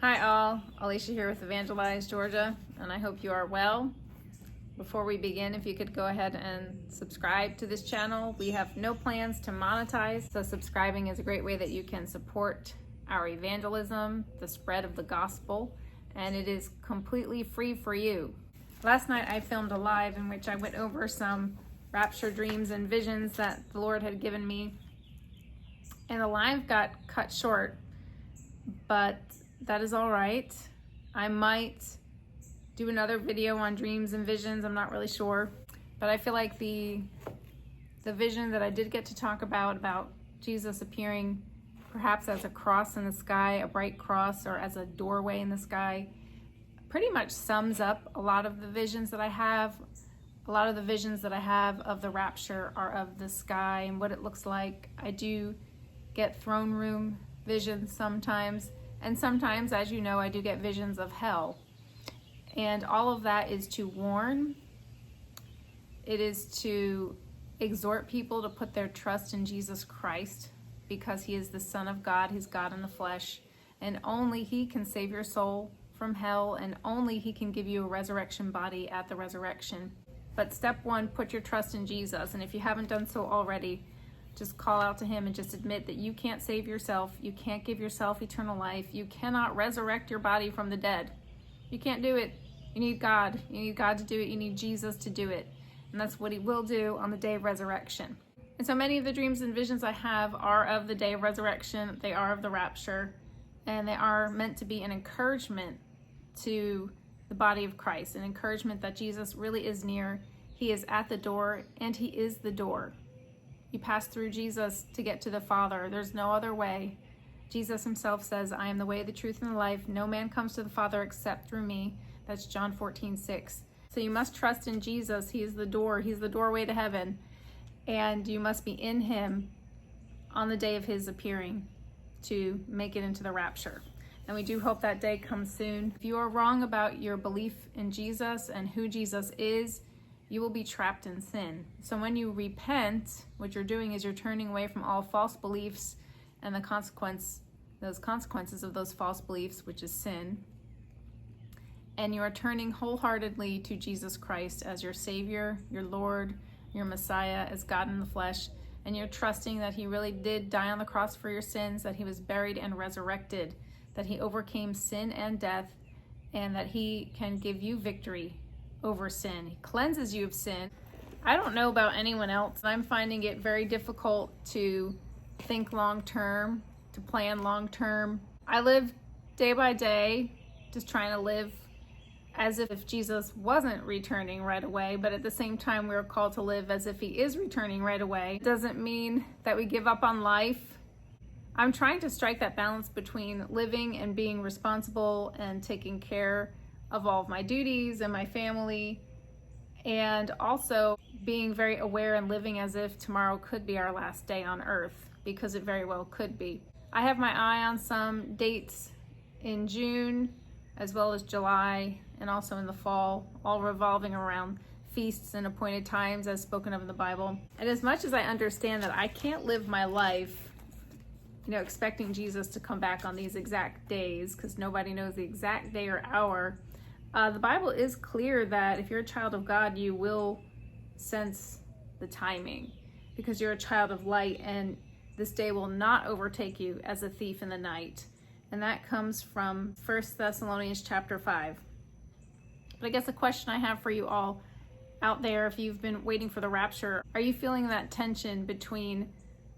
Hi all, Alicia here with Evangelize Georgia, and I hope you are well. Before we begin, if you could go ahead and subscribe to this channel. We have no plans to monetize, so subscribing is a great way that you can support our evangelism, the spread of the gospel, and it is completely free for you. Last night I filmed a live in which I went over some rapture dreams and visions that the Lord had given me, and the live got cut short, but that is all right. I might do another video on dreams and visions. I'm not really sure, but I feel like the vision that I did get to talk about Jesus appearing perhaps as a cross in the sky, a bright cross, or as a doorway in the sky, pretty much sums up a lot of the visions that I have. A lot of the visions that I have of the rapture are of the sky and what it looks like. I do get throne room visions sometimes. And sometimes, as you know, I do get visions of hell. And all of that is to warn. It is to exhort people to put their trust in Jesus Christ, because he is the Son of God. He's God in the flesh. And only he can save your soul from hell, and only he can give you a resurrection body at the resurrection. But step one, put your trust in Jesus. And if you haven't done so already, just call out to him and just admit that you can't save yourself. You can't give yourself eternal life. You cannot resurrect your body from the dead. You can't do it. You need God. You need God to do it. You need Jesus to do it. And that's what he will do on the day of resurrection. And so many of the dreams and visions I have are of the day of resurrection. They are of the rapture. And they are meant to be an encouragement to the body of Christ. An encouragement that Jesus really is near. He is at the door, and he is the door. You pass through Jesus to get to the Father. There's no other way. Jesus himself says, I am the way, the truth, and the life. No man comes to the Father except through me. That's John 14:6. So you must trust in Jesus. He is the door. He's the doorway to heaven. And you must be in him on the day of his appearing to make it into the rapture. And we do hope that day comes soon. If you are wrong about your belief in Jesus and who Jesus is, you will be trapped in sin. So when you repent, what you're doing is you're turning away from all false beliefs and those consequences of those false beliefs, which is sin. And you are turning wholeheartedly to Jesus Christ as your Savior, your Lord, your Messiah, as God in the flesh. And you're trusting that he really did die on the cross for your sins, that he was buried and resurrected, that he overcame sin and death, and that he can give you victory over sin. He cleanses you of sin. I don't know about anyone else. I'm finding it very difficult to think long term, to plan long term. I live day by day, just trying to live as if Jesus wasn't returning right away, but at the same time we're called to live as if he is returning right away. It doesn't mean that we give up on life. I'm trying to strike that balance between living and being responsible and taking care of all of my duties and my family, and also being very aware and living as if tomorrow could be our last day on earth, because it very well could be. I have my eye on some dates in June as well as July and also in the fall, all revolving around feasts and appointed times as spoken of in the Bible. And as much as I understand that I can't live my life expecting Jesus to come back on these exact days, because nobody knows the exact day or hour, the Bible is clear that if you're a child of God, you will sense the timing, because you're a child of light, and this day will not overtake you as a thief in the night. And that comes from 1 Thessalonians chapter 5. But I guess the question I have for you all out there, if you've been waiting for the rapture, are you feeling that tension between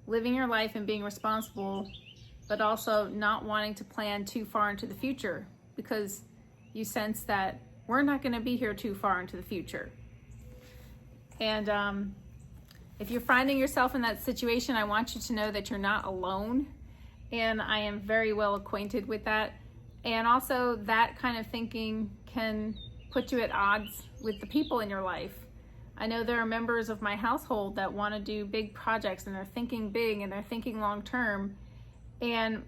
living your life and being responsible, but also not wanting to plan too far into the future, because you sense that we're not going to be here too far into the future? And if you're finding yourself in that situation, I want you to know that you're not alone. And I am very well acquainted with that. And also that kind of thinking can put you at odds with the people in your life. I know there are members of my household that want to do big projects, and they're thinking big and they're thinking long term. And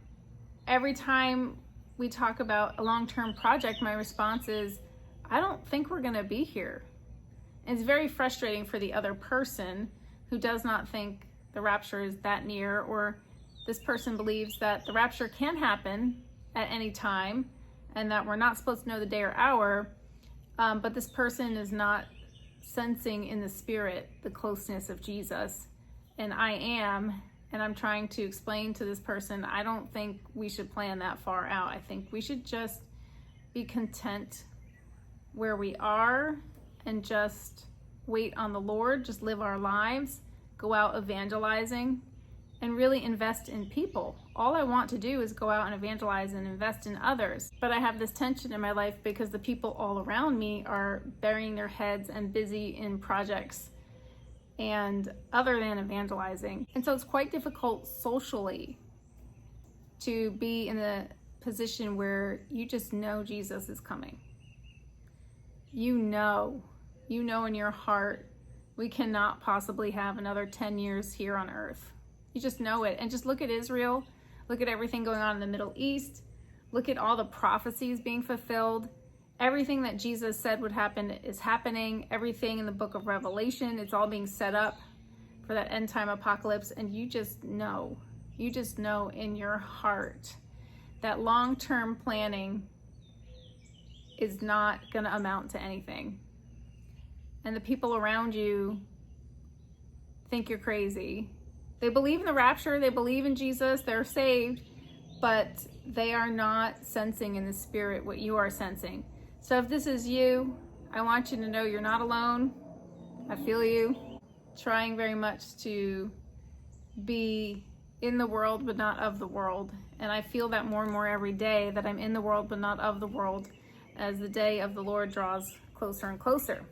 every time we talk about a long-term project, my response is, I don't think we're going to be here. And it's very frustrating for the other person who does not think the rapture is that near, or this person believes that the rapture can happen at any time, and that we're not supposed to know the day or hour, but this person is not sensing in the spirit the closeness of Jesus, and I am, and I'm trying to explain to this person, I don't think we should plan that far out. I think we should just be content where we are and just wait on the Lord, just live our lives, go out evangelizing, and really invest in people. All I want to do is go out and evangelize and invest in others. But I have this tension in my life because the people all around me are burying their heads and busy in projects and other than evangelizing. And so it's quite difficult socially to be in a position where you just know Jesus is coming. You know in your heart, we cannot possibly have another 10 years here on earth. You just know it. And just look at Israel. Look at everything going on in the Middle East. Look at all the prophecies being fulfilled. Everything that Jesus said would happen is happening. Everything in the book of Revelation, it's all being set up for that end time apocalypse. And you just know in your heart that long-term planning is not going to amount to anything. And the people around you think you're crazy. They believe in the rapture, they believe in Jesus, they're saved, but they are not sensing in the spirit what you are sensing. So if this is you, I want you to know you're not alone. I feel you. Trying very much to be in the world but not of the world. And I feel that more and more every day, that I'm in the world but not of the world, as the day of the Lord draws closer and closer.